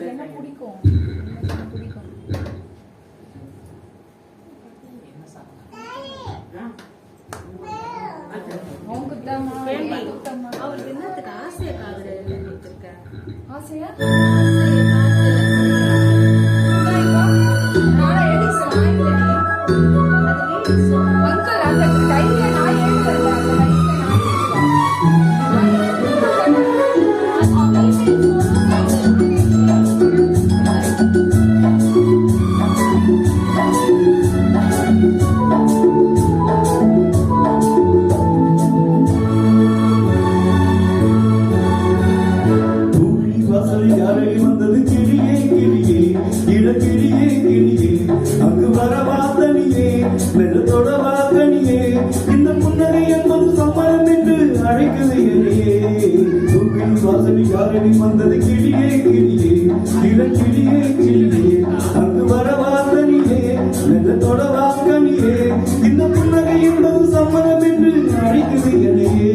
என்ன பிடிக்கும் பிடிக்கும் அவருக்கு என்னத்துக்கு ஆசையா காதல் ஆசையா வந்தது கிளியே கிளியே கிளியே கிளியே அங்கு வரவாக்கனியே மெல்ல தொடவாக்கனியே இந்த புன்னகை என்பது சம்மதம் என்று அழைக்குது என்னையே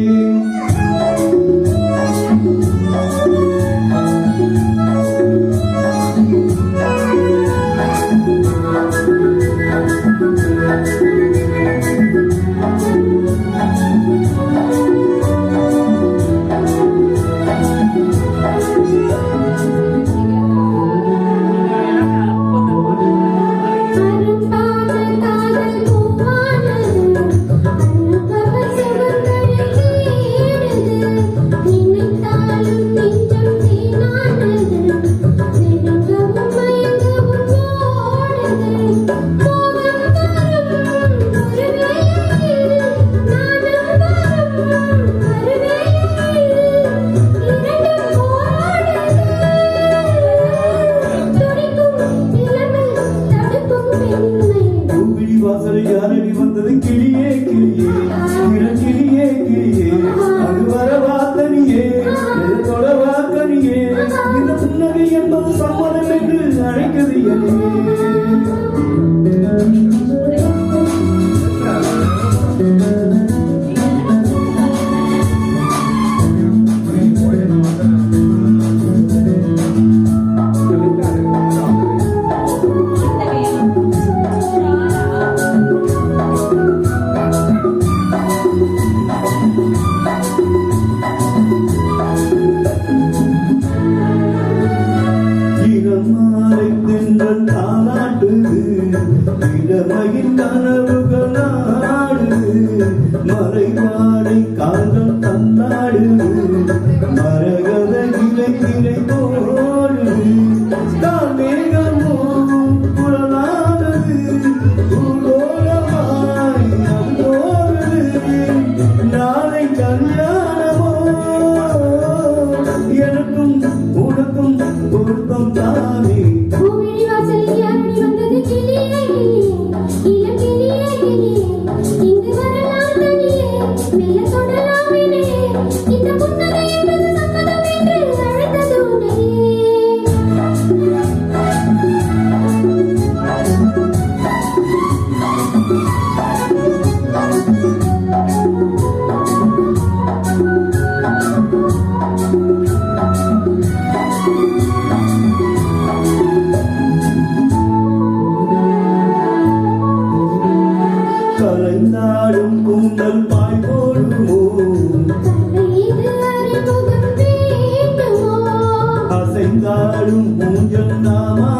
வந்தது கிளியே கிளியே கிளியே கிளியே அது வரவாக்கனியே தொடவாக்கனியே இந்த புன்னகை என்பது சம்மதம் என்று அழைக்குது இளமையின் கனவுகள் நாடு மறைவாடை காதல் தன்னாடு மரகத இலை கிளை போடு தாமேகமோ புலனானது பூலோகமாய் நம்போது நாளை கல்யாணமோ எனக்கும் உனக்கும் பொருத்தம் தானே கலைந்தாடும் கூந்தல் பாய் போடுமோ அசைந்தாடும் மூஞ்சல் நாமா